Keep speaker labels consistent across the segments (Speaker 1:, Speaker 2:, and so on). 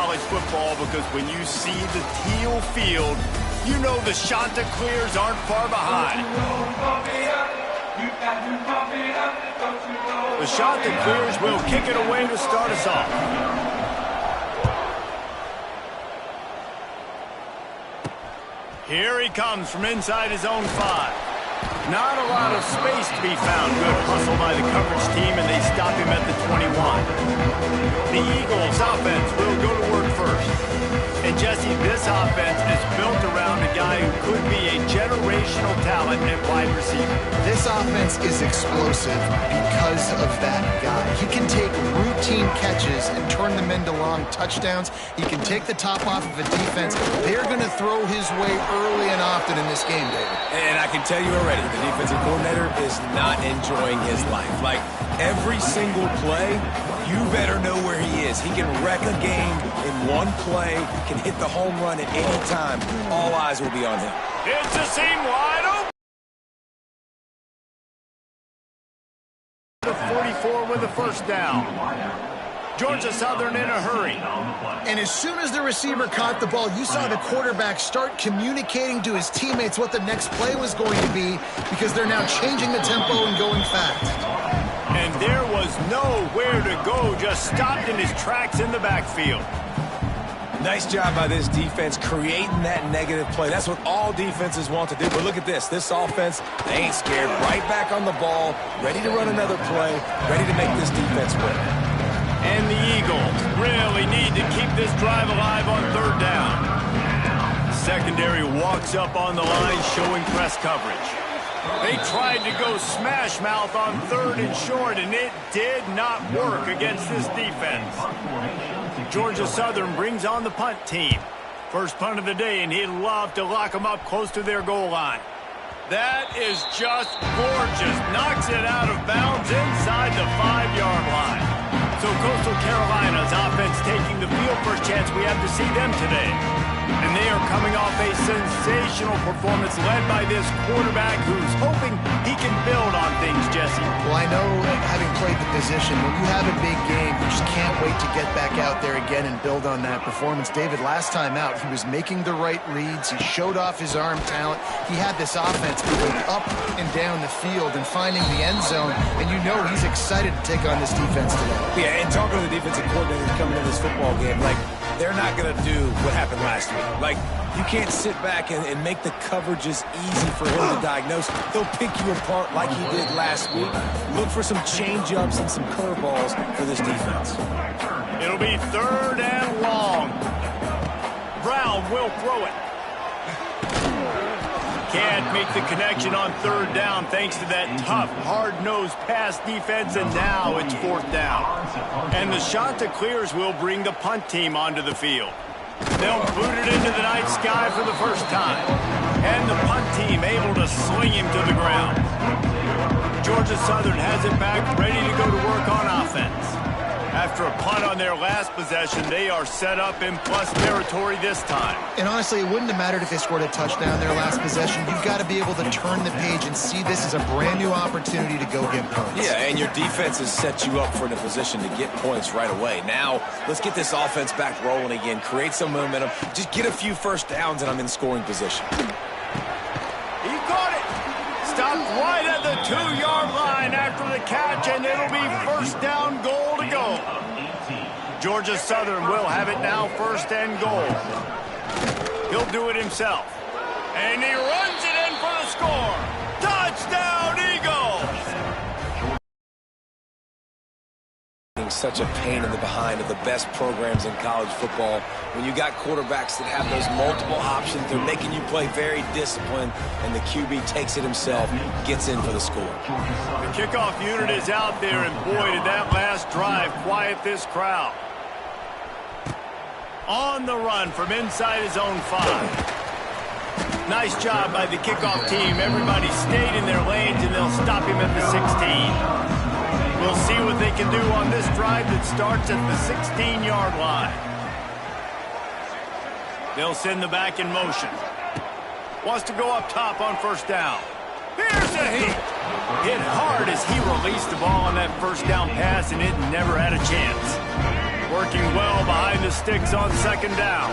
Speaker 1: college football because when you see the teal field, you know the Chanticleers aren't far behind. The Chanticleers will kick it away to start us off. Here he comes from inside his own 5. Not a lot of space to be found. Good hustle by the coverage team, and they stop him at the 21. The Eagles offense will go to work first. And Jesse, this offense is built around a guy who could be a generational talent at wide receiver.
Speaker 2: This offense is explosive because of that guy. He can take routine catches and turn them into long touchdowns. He can take the top off of a defense. They're going to throw his way early and often in this game, David.
Speaker 3: And I can tell you already, the defensive coordinator is not enjoying his life. Like, every single play, you better know where he is. He can wreck a game in one play, can hit the home run at any time. All eyes will be on him.
Speaker 1: It's a seam wide open. The 44 with the first down. Georgia Southern in a hurry.
Speaker 2: And as soon as the receiver caught the ball, you saw the quarterback start communicating to his teammates what the next play was going to be because they're now changing the tempo and going fast.
Speaker 1: And there was nowhere to go, just stopped in his tracks in the backfield.
Speaker 3: Nice job by this defense creating that negative play. That's what all defenses want to do. But look at this. This offense, they ain't scared. Right back on the ball, ready to run another play, ready to make this defense win.
Speaker 1: And the Eagles really need to keep this drive alive on third down. Secondary walks up on the line, showing press coverage. They tried to go smash mouth on third and short, and it did not work against this defense. Georgia Southern brings on the punt team. First punt of the day, and he'd love to lock them up close to their goal line. That is just gorgeous. Knocks it out of bounds inside the 5-yard line. So Coastal Carolina's offense taking the field. First chance we have to see them today. And they are coming off a sensational performance led by this quarterback who's hoping he can build on things, Jesse.
Speaker 2: Well, I know, having played the position, when you have a big game, you just can't wait to get back out there again and build on that performance. David, last time out, he was making the right reads. He showed off his arm talent. He had this offense moving up and down the field and finding the end zone. And you know he's excited to take on this defense today.
Speaker 3: Yeah, and talking to the defensive coordinator coming into this football game, like, they're not going to do what happened last week. Like, you can't sit back and make the coverages easy for him to diagnose. He'll pick you apart like he did last week. Look for some change-ups and some curveballs for this defense.
Speaker 1: It'll be third and long. Brown will throw it. Can't make the connection on third down thanks to that tough, hard-nosed pass defense, and now it's fourth down. And the Chanticleers will bring the punt team onto the field. They'll boot it into the night sky for the first time. And the punt team able to sling him to the ground. Georgia Southern has it back, ready to go to work on offense. After a punt on their last possession, they are set up in plus territory this time.
Speaker 2: And honestly, it wouldn't have mattered if they scored a touchdown their last possession. You've got to be able to turn the page and see this as a brand new opportunity to go get points.
Speaker 3: Yeah, and your defense has set you up for the position to get points right away. Now, let's get this offense back rolling again, create some momentum, just get a few first downs, and I'm in scoring position.
Speaker 1: He caught it. Stopped right at the 2-yard line after the catch, and it'll be first down goal to go. Georgia Southern will have it now, first and goal. He'll do it himself. And he runs it in for the score. Touchdown, Eagles!
Speaker 3: Such a pain in the behind of the best programs in college football. When you got quarterbacks that have those multiple options, they're making you play very disciplined, and the QB takes it himself, gets in for the score.
Speaker 1: The kickoff unit is out there, and boy, did that last drive quiet this crowd. On the run from inside his own 5. Nice job by the kickoff team. Everybody stayed in their lanes, and they'll stop him at the 16. We'll see what they can do on this drive that starts at the 16-yard line. They'll send the back in motion. Wants to go up top on first down. Here's a hit. Hit hard as he released the ball on that first down pass, and it never had a chance. Working well behind the sticks on second down.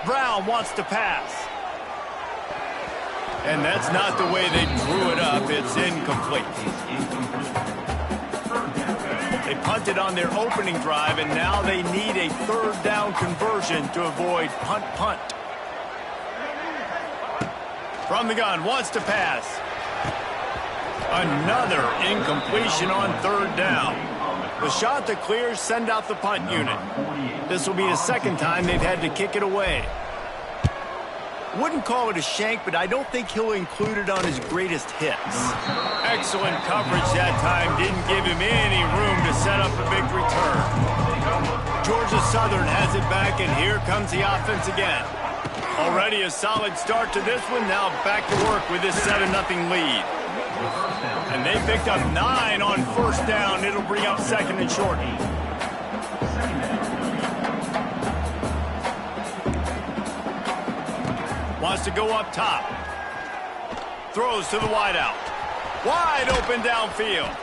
Speaker 1: Brown wants to pass. And that's not the way they drew it up. It's incomplete. They punted on their opening drive, and now they need a third down conversion to avoid punt. From the gun, wants to pass. Another incompletion on third down. The shot that clears, send out the punt unit. This will be the second time they've had to kick it away. Wouldn't call it a shank, but I don't think he'll include it on his greatest hits. Excellent coverage that time. Didn't give him any room to set up a big return. Georgia Southern has it back, and here comes the offense again. Already a solid start to this one. Now back to work with this 7-0 lead. And they picked up 9 on first down. It'll bring up second and short. Wants to go up top. Throws to the wideout. Wide open downfield.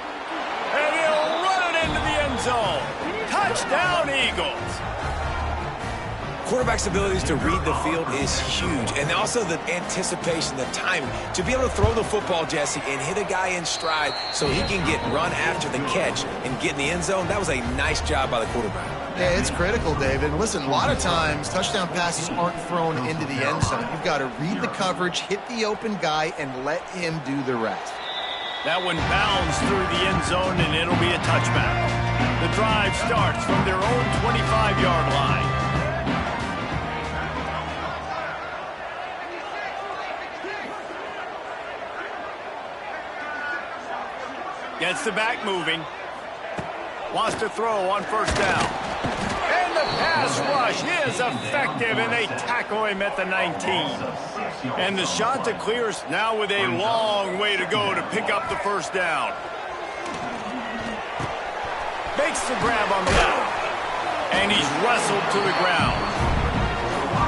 Speaker 1: And he'll run it into the end zone. Touchdown, Eagles.
Speaker 3: Quarterback's abilities to read the field is huge, and also the anticipation, the timing. To be able to throw the football, Jesse, and hit a guy in stride so he can get run after the catch and get in the end zone, that was a nice job by the quarterback.
Speaker 2: Yeah, it's critical, David. Listen, a lot of times touchdown passes aren't thrown into the end zone. You've got to read the coverage, hit the open guy, and let him do the rest.
Speaker 1: That one bounds through the end zone, and it'll be a touchback. The drive starts from their own 25-yard line. Gets the back moving. Wants to throw on first down. And the pass rush is effective, and they tackle him at the 19. And the shot to clears now with a long way to go to pick up the first down. Makes the grab on the left. And he's wrestled to the ground.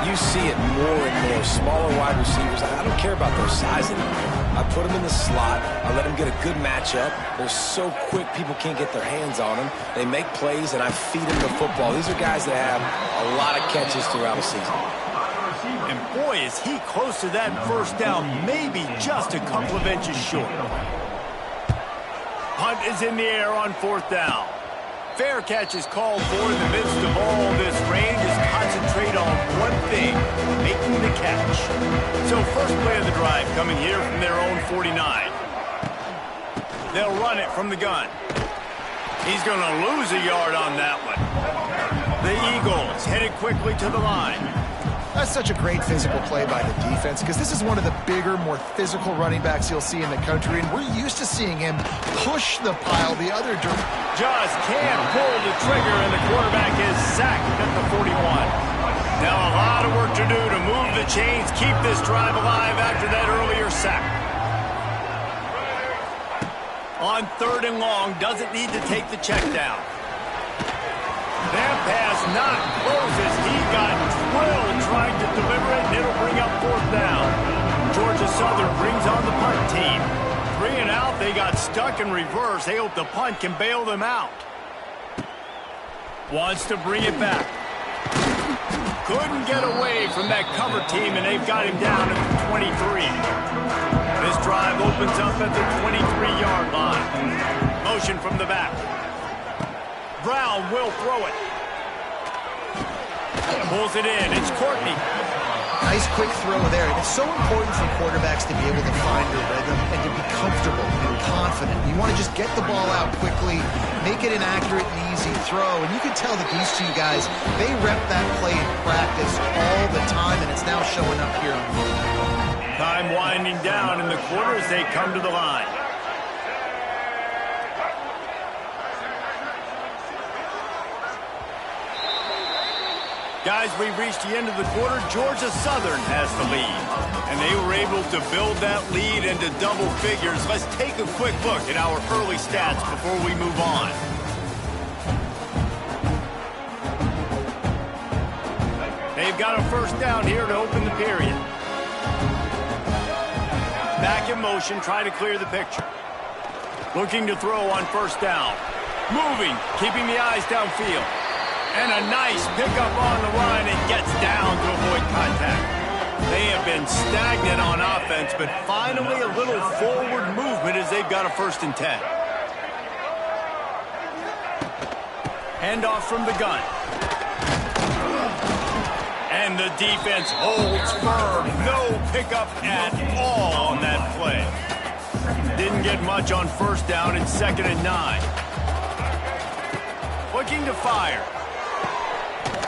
Speaker 3: You see it more and more. Smaller wide receivers. I don't care about their size anymore. I put them in the slot. I let them get a good matchup. They're so quick, people can't get their hands on them. They make plays, and I feed them the football. These are guys that have a lot of catches throughout a season.
Speaker 1: And boy, is he close to that first down, maybe just a couple of inches short. Punt is in the air on fourth down. Fair catch is called for in the midst of all this rain. Just concentrate on one thing, making the catch. So first play of the drive coming here from their own 49. They'll run it from the gun. He's going to lose a yard on that one. The Eagles headed quickly to the line.
Speaker 2: That's such a great physical play by the defense because this is one of the bigger, more physical running backs you'll see in the country, and we're used to seeing him push the pile the other direction.
Speaker 1: Just can't pull the trigger, and the quarterback is sacked at the 41. Now a lot of work to do to move the chains, keep this drive alive after that earlier sack. On third and long, doesn't need to take the check down. That pass not closes. He got drilled trying to deliver it, and it'll bring up fourth down. Georgia Southern brings on the punt team. 3 and out, they got stuck in reverse. They hope the punt can bail them out. Wants to bring it back. Couldn't get away from that cover team, and they've got him down at the 23. This drive opens up at the 23-yard line. Motion from the back. Brown will throw it. Pulls it in. It's Courtney.
Speaker 2: Nice quick throw there. And it's so important for quarterbacks to be able to find their rhythm and to be comfortable and confident. You want to just get the ball out quickly, make it an accurate and easy throw. And you can tell that these two guys, they rep that play in practice all the time, and it's now showing up here on the field.
Speaker 1: Time winding down in the quarter as they come to the line. Guys, we've reached the end of the quarter. Georgia Southern has the lead, and they were able to build that lead into double figures. Let's take a quick look at our early stats before we move on. They've got a first down here to open the period. Back in motion, try to clear the picture. Looking to throw on first down. Moving, keeping the eyes downfield. And a nice pickup on the line and gets down to avoid contact. They have been stagnant on offense, but finally a little forward movement as they've got a 1st and 10. Handoff from the gun. And the defense holds firm. No pickup at all on that play. Didn't get much on first down in 2nd and 9. Looking to fire.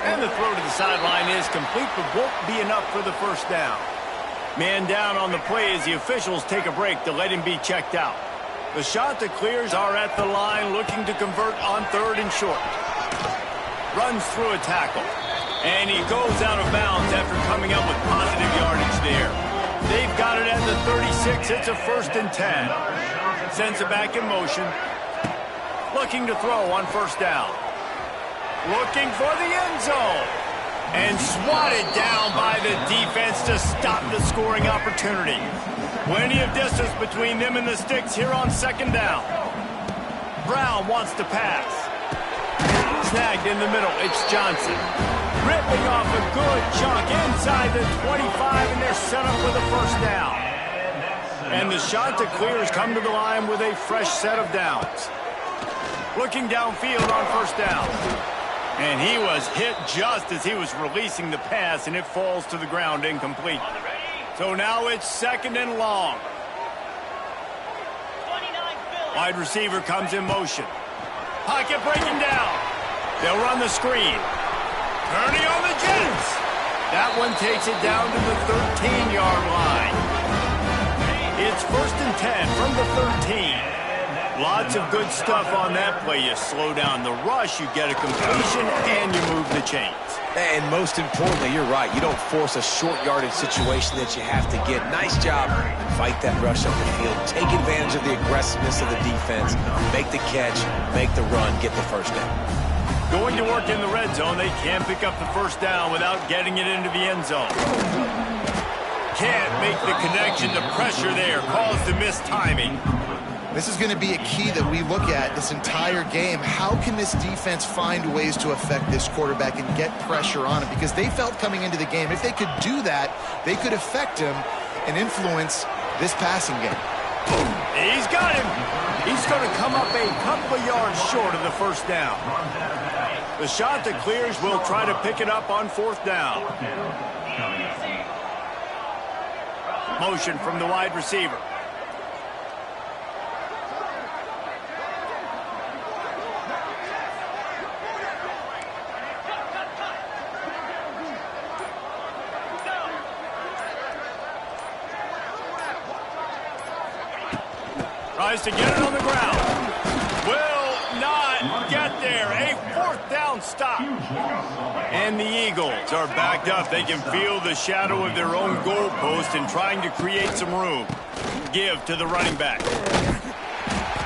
Speaker 1: And the throw to the sideline is complete, but won't be enough for the 1st down. Man down on the play as the officials take a break to let him be checked out. The shot that clears are at the line, looking to convert on 3rd and short. Runs through a tackle. And he goes out of bounds after coming up with positive yardage there. They've got it at the 36. It's a 1st and 10. Sends it back in motion. Looking to throw on 1st down. Looking for the end zone. And swatted down by the defense to stop the scoring opportunity. Plenty of distance between them and the sticks here on 2nd down. Brown wants to pass. Snagged in the middle. It's Johnson. Ripping off a good chunk inside the 25, and they're set up with a 1st down. And the shot to clear has come to the line with a fresh set of downs. Looking downfield on 1st down. And he was hit just as he was releasing the pass, and it falls to the ground incomplete. So now it's 2nd and long. Wide receiver comes in motion. Pocket breaking down. They'll run the screen. Turning on the Jets. That one takes it down to the 13-yard line. It's 1st and 10 from the 13. Lots of good stuff on that play. You slow down the rush, you get a completion, and you move the chains.
Speaker 3: And most importantly, you're right. You don't force a short yardage situation that you have to get. Nice job. Fight that rush up the field. Take advantage of the aggressiveness of the defense. Make the catch, make the run, get the 1st down.
Speaker 1: Going to work in the red zone, they can't pick up the 1st down without getting it into the end zone. Can't make the connection. The pressure there caused the missed timing.
Speaker 2: This is going to be a key that we look at this entire game. How can this defense find ways to affect this quarterback and get pressure on him? Because they felt coming into the game, if they could do that, they could affect him and influence this passing game.
Speaker 1: He's got him. He's going to come up a couple of yards short of the 1st down. The shot that clears will try to pick it up on 4th down. Motion from the wide receiver. Tries to get it on the ground. Will not get there. A 4th down stop. And the Eagles are backed up. They can feel the shadow of their own goalpost and trying to create some room. Give to the running back.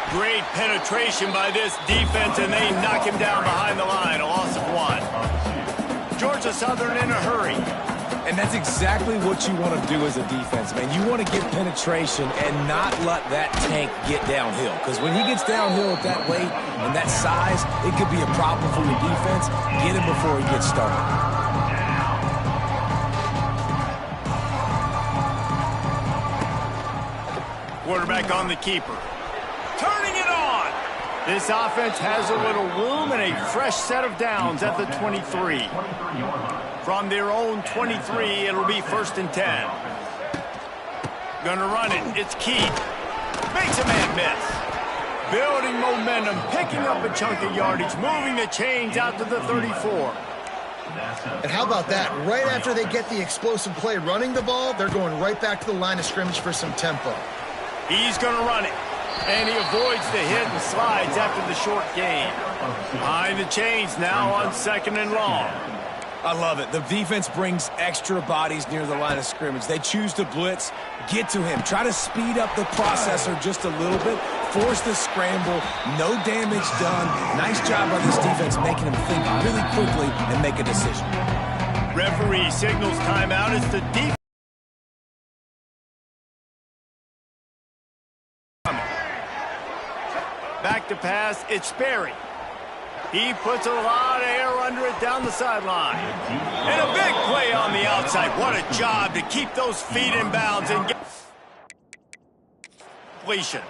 Speaker 1: Great penetration by this defense, and they knock him down behind the line. A loss of 1. Georgia Southern in a hurry.
Speaker 3: And that's exactly what you want to do as a defense, man. You want to get penetration and not let that tank get downhill. Because when he gets downhill at that weight and that size, it could be a problem for your defense. Get him before he gets started.
Speaker 1: Quarterback on the keeper. Turning it on. This offense has a little room and a fresh set of downs at the 23. From their own 23, it'll be 1st and 10. Gonna run it. It's Keith. Makes a man miss. Building momentum, picking up a chunk of yardage, moving the chains out to the 34.
Speaker 2: And how about that? Right after they get the explosive play running the ball, they're going right back to the line of scrimmage for some tempo.
Speaker 1: He's gonna run it. And he avoids the hit and slides after the short gain. Behind the chains now on 2nd and long.
Speaker 3: I love it. The defense brings extra bodies near the line of scrimmage. They choose to blitz, get to him, try to speed up the processor just a little bit, force the scramble, no damage done. Nice job by this defense making him think really quickly and make a decision.
Speaker 1: Referee signals timeout as the defense. back to pass. It's Sperry. He puts a lot of air under it down the sideline. And a big play on the outside. What a job to keep those feet in bounds and get completion.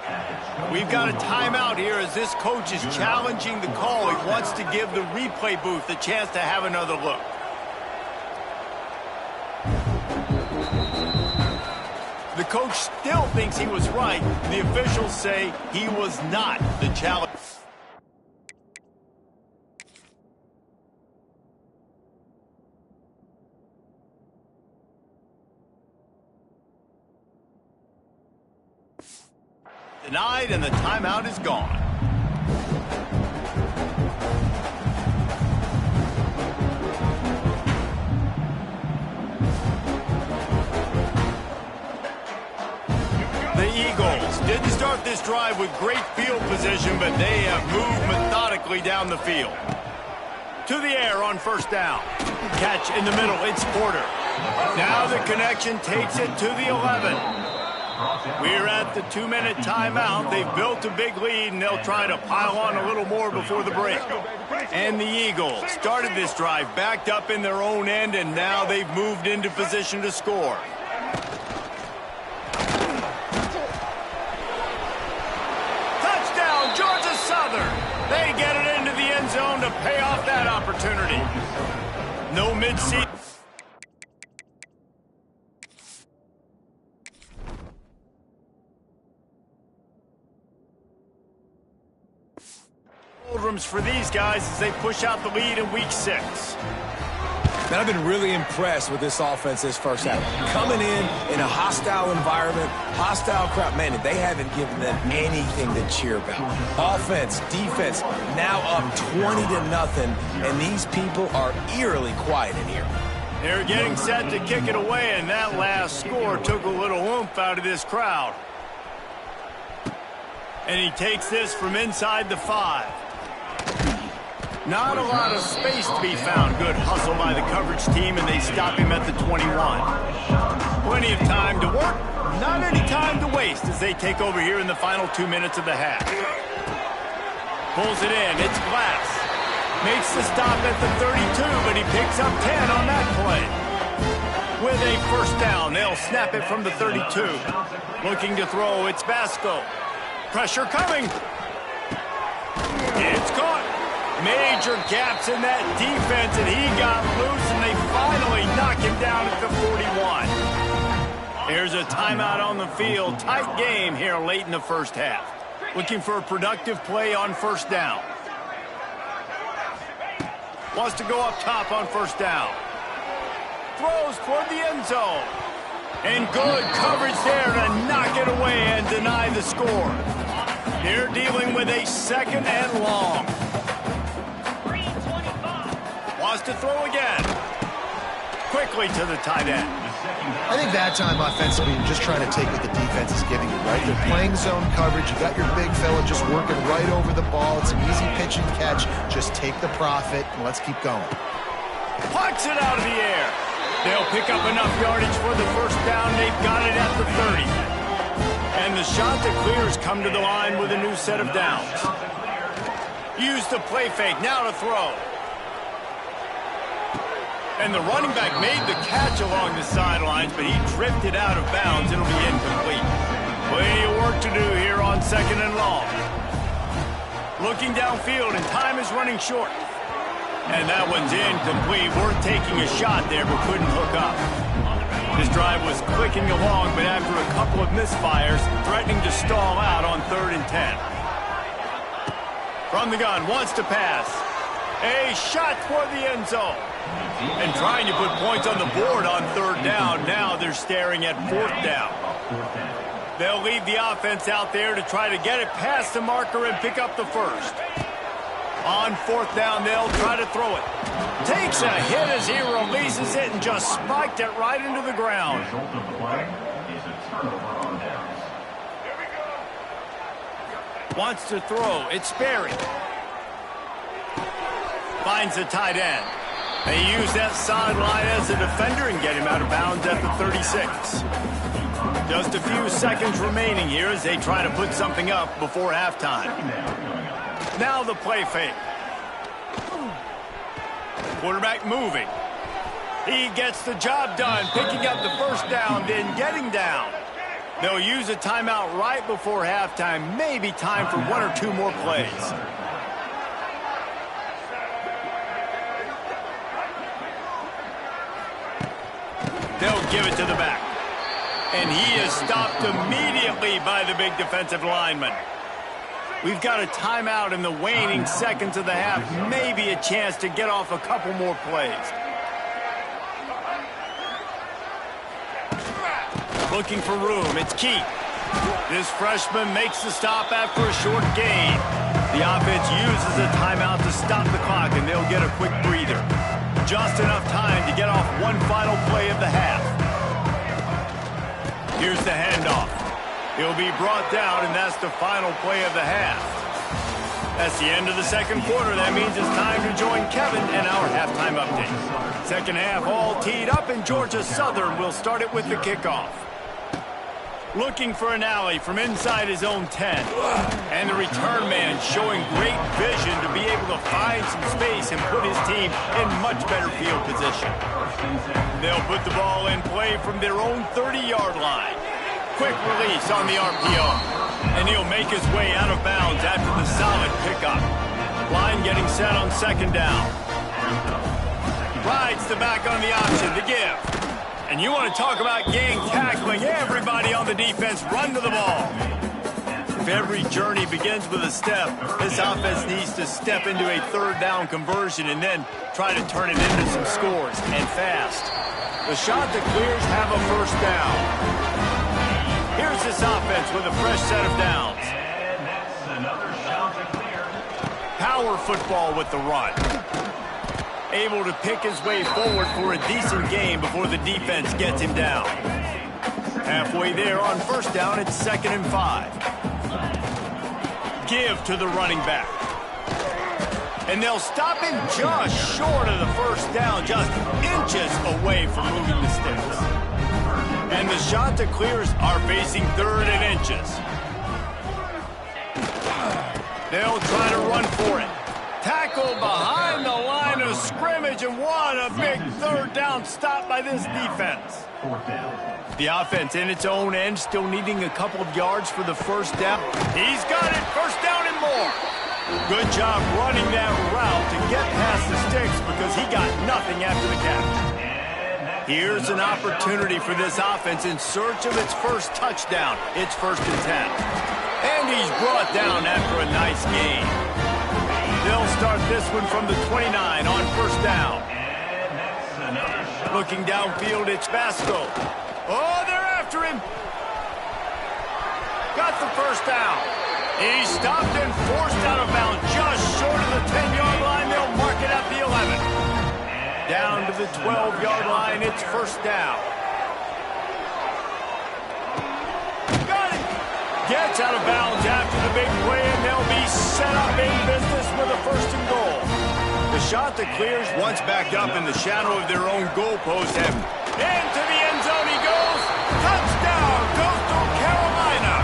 Speaker 1: We've got a timeout here as this coach is challenging the call. He wants to give the replay booth a chance to have another look. The coach still thinks he was right. The officials say he was not. The challenge. Denied, and the timeout is gone. The Eagles didn't start this drive with great field position, but they have moved methodically down the field. To the air on first down. Catch in the middle, it's Porter. Now the connection takes it to the 11. We're at the 2-minute timeout. They've built a big lead, and they'll try to pile on a little more before the break. And the Eagles started this drive backed up in their own end, and now they've moved into position to score. Touchdown, Georgia Southern. They get it into the end zone to pay off that opportunity. No mid-season. For these guys as they push out the lead in week 6.
Speaker 3: Man, I've been really impressed with this offense this first half. Coming in a hostile environment, hostile crowd, man, they haven't given them anything to cheer about. Offense, defense, now up 20-0, and these people are eerily quiet in here.
Speaker 1: They're getting set to kick it away, and that last score took a little oomph out of this crowd. And he takes this from inside the 5. Not a lot of space to be found. Good hustle by the coverage team, and they stop him at the 21. Plenty of time to work, not any time to waste as they take over here in the final 2 minutes of the half. Pulls it in, it's Glass. Makes the stop at the 32, but he picks up 10 on that play. With a first down, they'll snap it from the 32. Looking to throw, it's Basco. Pressure coming. It's caught. Major gaps in that defense, and he got loose, and they finally knock him down at the 41. Here's a timeout on the field. Tight game here late in the first half. Looking for a productive play on first down. Wants to go up top on first down. Throws toward the end zone. And good coverage there to knock it away and deny the score. They're dealing with a second and long. Wants to throw again. Quickly to the tight end.
Speaker 2: I think that time offensively, you're just trying to take what the defense is giving you, right? They're playing zone coverage. You got your big fella just working right over the ball. It's an easy pitch and catch. Just take the profit, and let's keep going.
Speaker 1: Pucks it out of the air. They'll pick up enough yardage for the first down. They've got it at the 30. And the shot that clears come to the line with a new set of downs. Use the play fake. Now to throw. And the running back made the catch along the sidelines, but he drifted out of bounds. It'll be incomplete. Plenty of work to do here on second and long. Looking downfield, and time is running short. And that one's incomplete. Worth taking a shot there, but couldn't hook up. This drive was clicking along, but after a couple of misfires, threatening to stall out on 3rd and 10. From the gun, wants to pass. A shot toward the end zone. And trying to put points on the board on 3rd down. Now they're staring at 4th down. They'll leave the offense out there to try to get it past the marker and pick up the first. On 4th down, they'll try to throw it. Takes a hit as he releases it and just spiked it right into the ground. Wants to throw. It's Sperry. Finds the tight end. They use that sideline as a defender and get him out of bounds at the 36. Just a few seconds remaining here as they try to put something up before halftime. Now the play fake. Quarterback moving. He gets the job done, picking up the first down, then getting down. They'll use a timeout right before halftime. Maybe time for one or two more plays. They'll give it to the back. And he is stopped immediately by the big defensive lineman. We've got a timeout in the waning seconds of the half. Maybe a chance to get off a couple more plays. Looking for room. It's Keith. This freshman makes the stop after a short gain. The offense uses a timeout to stop the clock, and they'll get a quick breather. Just enough time to get off one final play of the half. Here's the handoff. He'll be brought down, and that's the final play of the half. That's the end of the second quarter. That means it's time to join Kevin and our halftime update. Second half all teed up, and Georgia Southern will start it with the kickoff. Looking for an alley from inside his own 10. And the return man showing great vision to be able to find some space and put his team in much better field position. They'll put the ball in play from their own 30-yard line. Quick release on the RPO. And he'll make his way out of bounds after the solid pickup. Line getting set on second down. Rides the back on the option to give. And you want to talk about gang tackling. Everybody on the defense run to the ball. If every journey begins with a step, this offense needs to step into a third down conversion and then try to turn it into some scores, and fast. The shot that clears have a first down. Here's this offense with a fresh set of downs. Power football with the run. Able to pick his way forward for a decent game before the defense gets him down. Halfway there on first down, it's 2nd and 5. Give to the running back. And they'll stop him just short of the first down, just inches away from moving the sticks. And the shot that clears are facing 3rd and inches. They'll try to run for it. Tackled behind the line of scrimmage, and what a big 3rd down stop by this defense. The offense in its own end, still needing a couple of yards for the first down. He's got it, first down and more. Good job running that route to get past the sticks because he got nothing after the catch. Here's an opportunity for this offense in search of its first touchdown. It's 1st and 10. And he's brought down after a nice gain. They'll start this one from the 29 on first down. Looking downfield, it's Vasco. Oh, they're after him. Got the first down. He's stopped and forced out of bounds just short of the 10-yard line. They'll mark it at the 11. Down to the 12-yard line, it's first down. Gets out of bounds after the big play, and they'll be set up in business with a 1st and goal. The shot that clears once backed up in the shadow of their own goalpost. And into the end zone he goes. Touchdown, Coastal Carolina.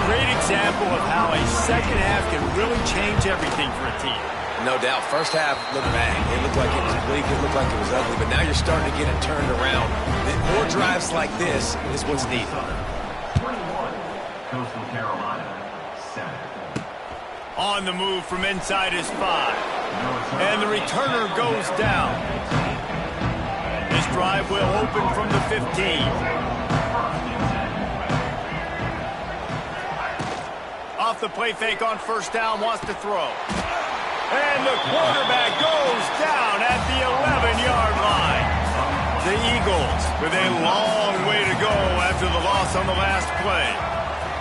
Speaker 1: Great example of how a second half can really change everything for a team.
Speaker 3: No doubt. First half looked bad. It looked like it was bleak. It looked like it was ugly. But now you're starting to get it turned around. More drives like this is what's needed.
Speaker 4: Coastal Carolina, 7.
Speaker 1: On the move from inside his 5. And the returner goes down. This drive will open from the 15. Off the play fake on first down, wants to throw. And the quarterback goes down at the 11-yard line. The Eagles with a long way to go after the loss on the last play.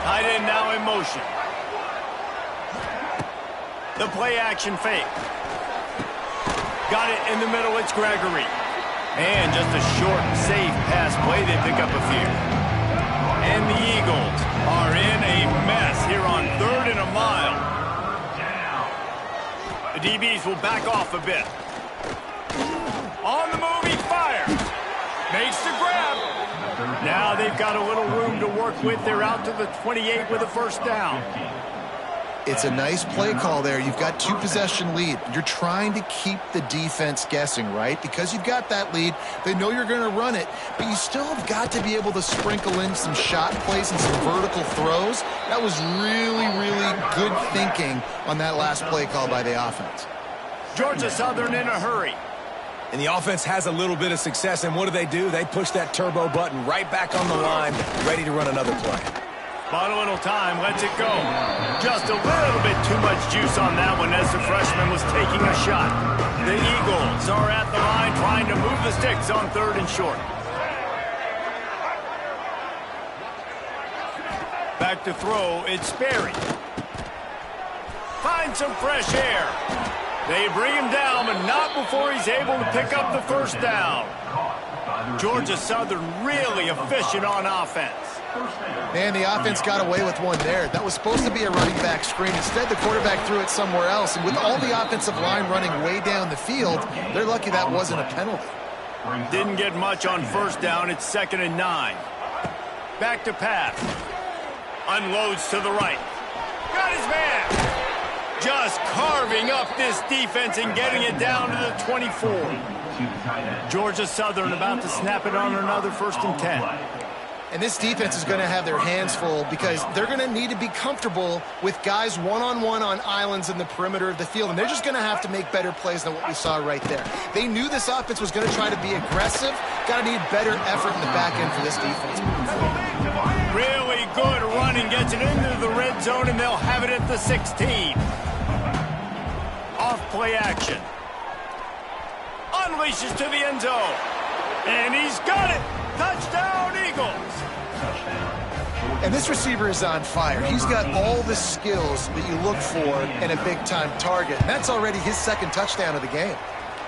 Speaker 1: Tight end now in motion. The play action fake. Got it in the middle, it's Gregory. And just a short, safe pass play, they pick up a few. And the Eagles are in a mess here on 3rd and a mile. The DBs will back off a bit. On the move, he fires. Makes the grab. Now they've got a little room to work with. They're out to the 28 with a first down.
Speaker 2: It's a nice play call there. You've got 2-possession lead. You're trying to keep the defense guessing, right? Because you've got that lead, they know you're going to run it, but you still have got to be able to sprinkle in some shot plays and some vertical throws. That was really, really good thinking on that last play call by the offense.
Speaker 1: Georgia Southern in a hurry.
Speaker 3: And the offense has a little bit of success, and what do? They push that turbo button right back on the line, ready to run another play.
Speaker 1: Bought a little time, lets it go. Just a little bit too much juice on that one as the freshman was taking a shot. The Eagles are at the line trying to move the sticks on 3rd and short. Back to throw, it's Sperry. Find some fresh air. They bring him down, but not before he's able to pick up the first down. Georgia Southern really efficient on offense.
Speaker 2: Man, the offense got away with one there. That was supposed to be a running back screen. Instead, the quarterback threw it somewhere else. And with all the offensive line running way down the field, they're lucky that wasn't a penalty.
Speaker 1: Didn't get much on first down. It's 2nd and 9. Back to pass. Unloads to the right. Got his man. Just carving up this defense and getting it down to the 24. Georgia Southern about to snap it on another 1st and 10.
Speaker 2: And this defense is going to have their hands full because they're going to need to be comfortable with guys one-on-one on islands in the perimeter of the field. And they're just going to have to make better plays than what we saw right there. They knew this offense was going to try to be aggressive. Got to need better effort in the back end for this defense.
Speaker 1: Really good running. Gets it into the red zone, and they'll have it at the 16. Off play action. Unleashes to the end zone. And he's got it. Touchdown, Eagles.
Speaker 2: And this receiver is on fire. He's got all the skills that you look for in a big-time target. And that's already his 2nd touchdown of the game.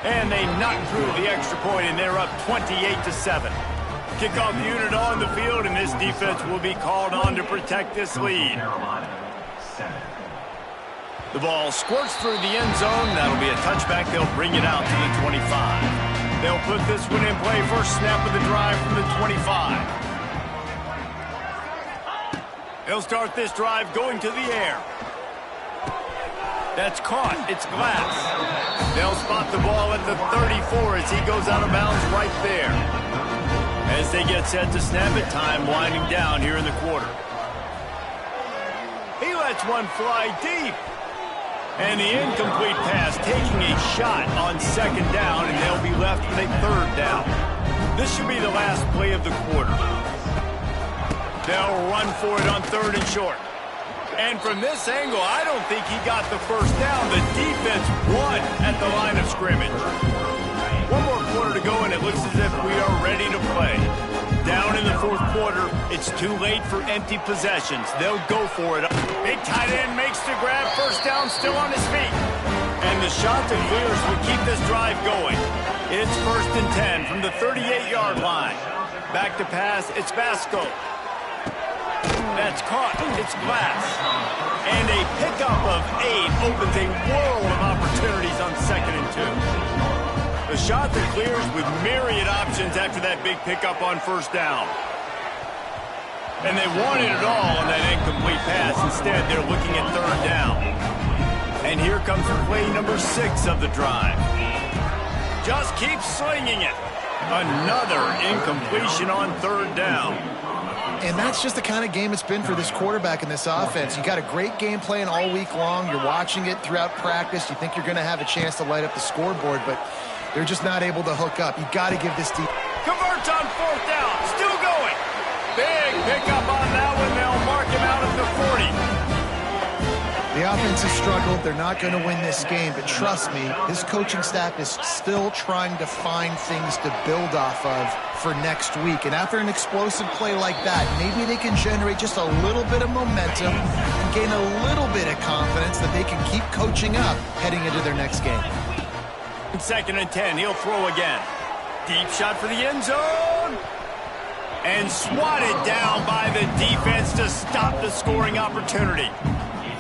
Speaker 1: And they knock through the extra point, and they're up 28-7. Kickoff unit on the field, and this defense will be called on to protect this lead. The ball squirts through the end zone. That'll be a touchback. They'll bring it out to the 25. They'll put this one in play. First snap of the drive from the 25. They'll start this drive going to the air. That's caught. It's Glass. They'll spot the ball at the 34 as he goes out of bounds right there. As they get set to snap it, time winding down here in the quarter. He lets one fly deep. And the incomplete pass taking a shot on 2nd down, and they'll be left with a 3rd down. This should be the last play of the quarter. They'll run for it on 3rd and short. And from this angle, I don't think he got the first down. The defense won at the line of scrimmage. One more quarter to go, and it looks as if we are ready to play. Down in the 4th quarter, it's too late for empty possessions. They'll go for it. Big tight end makes the grab. First down, still on his feet. And the shot that clears will keep this drive going. It's 1st and 10 from the 38-yard line. Back to pass, it's Vasco. That's caught. It's Glass. And a pickup of 8 opens a world of opportunities on 2nd and 2. The shot that clears with myriad options after that big pickup on first down. And they wanted it all on that incomplete pass. Instead, they're looking at 3rd down. And here comes play number 6 of the drive. Just keep slinging it. Another incompletion on 3rd down.
Speaker 2: And that's just the kind of game it's been for this quarterback and this offense. You got a great game plan all week long. You're watching it throughout practice. You think you're going to have a chance to light up the scoreboard, but they're just not able to hook up. You got to give this team.
Speaker 1: Converts on 4th down. Still going. Big pickup on that one. They'll mark him out at the 40.
Speaker 2: The offense has struggled. They're not going to win this game, but trust me, his coaching staff is still trying to find things to build off of for next week. And after an explosive play like that, maybe they can generate just a little bit of momentum and gain a little bit of confidence that they can keep coaching up heading into their next game.
Speaker 1: 2nd and 10, he'll throw again. Deep shot for the end zone. And swatted down by the defense to stop the scoring opportunity.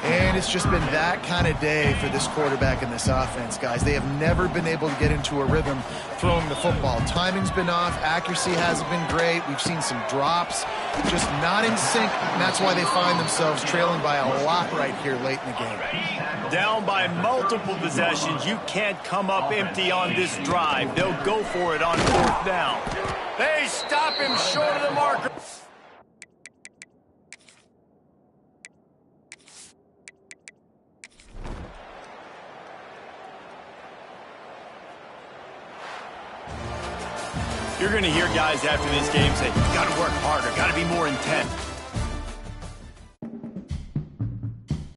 Speaker 2: And it's just been that kind of day for this quarterback and this offense, guys. They have never been able to get into a rhythm throwing the football. Timing's been off. Accuracy hasn't been great. We've seen some drops. Just not in sync, and that's why they find themselves trailing by a lot right here late in the game.
Speaker 1: Down by multiple possessions. You can't come up empty on this drive. They'll go for it on 4th down. They stop him short of the marker. You're going to hear guys after this game say, got to work harder, got to be more intent.